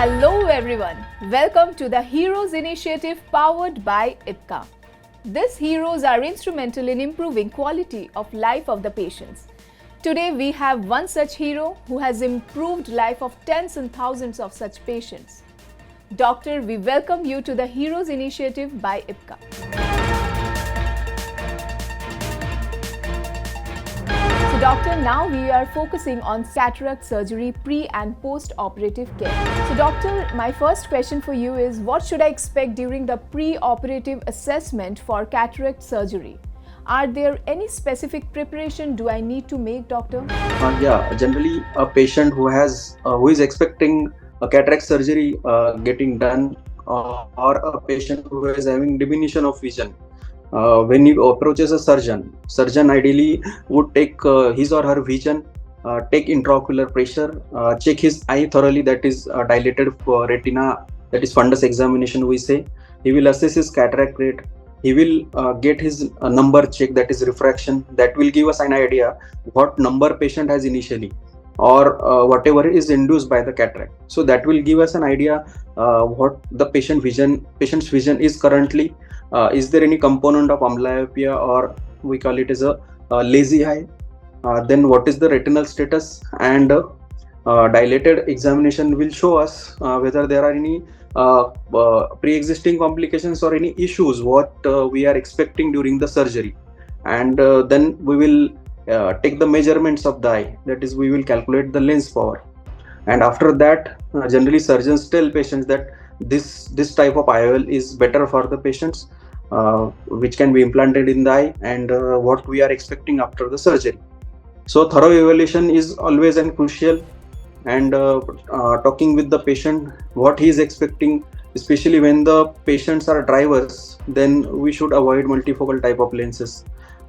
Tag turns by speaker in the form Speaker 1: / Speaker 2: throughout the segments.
Speaker 1: Hello everyone, welcome to the Heroes Initiative powered by IPCA. These heroes are instrumental in improving quality of life of the patients. Today we have one such hero who has improved life of tens and thousands of such patients. Doctor, we welcome you to the Heroes Initiative by IPCA. So doctor, now we are focusing on cataract surgery pre and post-operative care. So doctor, my first question for you is, what should I expect during the pre-operative assessment for cataract surgery? Are there any specific preparation do I need to make, doctor?
Speaker 2: Generally a patient who is expecting a cataract surgery getting done, or a patient who is having diminution of vision. When he approaches a surgeon ideally would take his or her vision, take intraocular pressure, check his eye thoroughly, that is dilated retina, that is fundus examination we say. He will assess his cataract rate. He will get his number check, that is refraction. That will give us an idea what number patient has initially, or whatever is induced by the cataract. So that will give us an idea what the patient's vision is currently. Is there any component of amblyopia, or we call it as a lazy eye? Then what is the retinal status? And dilated examination will show us whether there are any pre-existing complications or any issues what we are expecting during the surgery. And then we will take the measurements of the eye, that is we will calculate the lens power. And after that generally surgeons tell patients that this type of IOL is better for the patients, which can be implanted in the eye, and what we are expecting after the surgery. So thorough evaluation is always crucial, and talking with the patient what he is expecting, especially when the patients are drivers, then we should avoid multifocal type of lenses.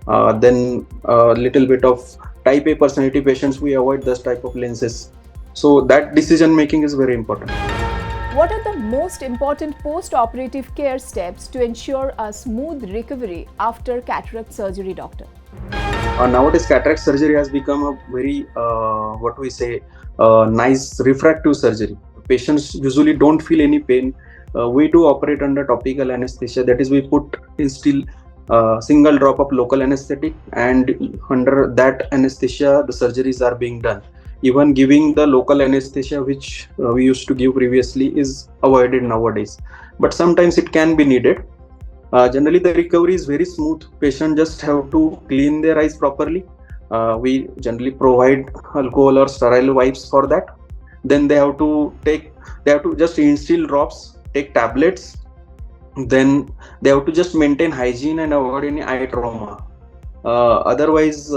Speaker 2: Then a little bit of type A personality patients, we avoid this type of lenses. So that decision making is very important.
Speaker 1: What are the most important post-operative care steps to ensure a smooth recovery after cataract surgery, doctor?
Speaker 2: Nowadays cataract surgery has become a very nice refractive surgery. Patients usually don't feel any pain. We do operate under topical anesthesia, that is we put in still single drop of local anesthetic, and under that anesthesia the surgeries are being done. Even giving the local anesthesia which we used to give previously is avoided nowadays, but sometimes it can be needed. Generally the recovery is very smooth. Patient just have to clean their eyes properly. We generally provide alcohol or sterile wipes for that. Then they have to just instill drops, take tablets. Then they have to just maintain hygiene and avoid any eye trauma. Otherwise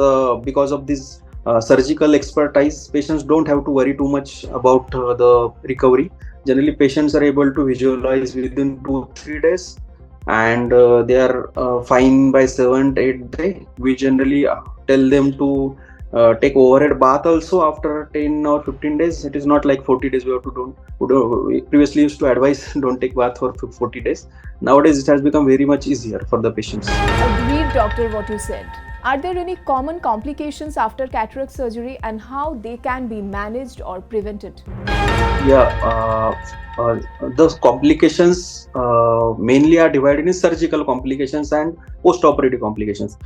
Speaker 2: because of this surgical expertise, patients don't have to worry too much about the recovery. Generally patients are able to visualize within 2-3 days, and they are fine by 7th-8th day. We generally tell them to take overhead bath also after 10 or 15 days. It is not like 40 days we have to do. We previously used to advise don't take bath for 40 days. Nowadays it has become very much easier for the patients.
Speaker 1: Agreed, doctor, what you said. Are there any common complications after cataract surgery, and how they can be managed or prevented?
Speaker 2: Those complications mainly are divided in surgical complications and post-operative complications.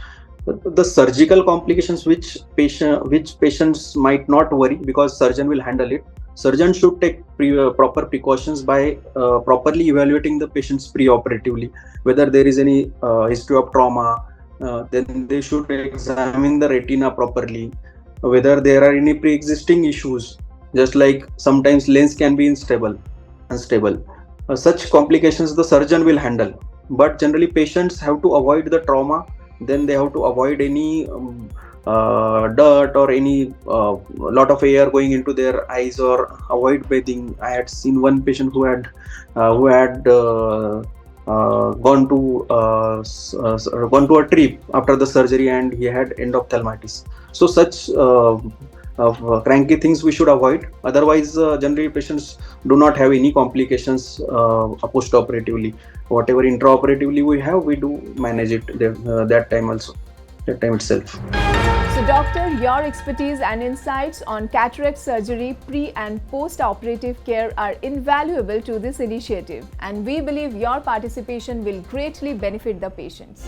Speaker 2: The surgical complications which patients might not worry, because surgeon will handle it. Surgeon should take proper precautions by properly evaluating the patients pre-operatively, whether there is any history of trauma. Then they should examine the retina properly, whether there are any pre-existing issues, just like sometimes lens can be unstable. Such complications the surgeon will handle, but generally patients have to avoid the trauma. Then they have to avoid any dirt or any lot of air going into their eyes, or avoid bathing. I had seen one patient who had gone to a trip after the surgery, and he had endophthalmitis. So such cranky things we should avoid. Otherwise generally patients do not have any complications post-operatively. Whatever intraoperatively we have, we do manage it that time itself.
Speaker 1: So, doctor, your expertise and insights on cataract surgery pre and post-operative care are invaluable to this initiative, and we believe your participation will greatly benefit the patients.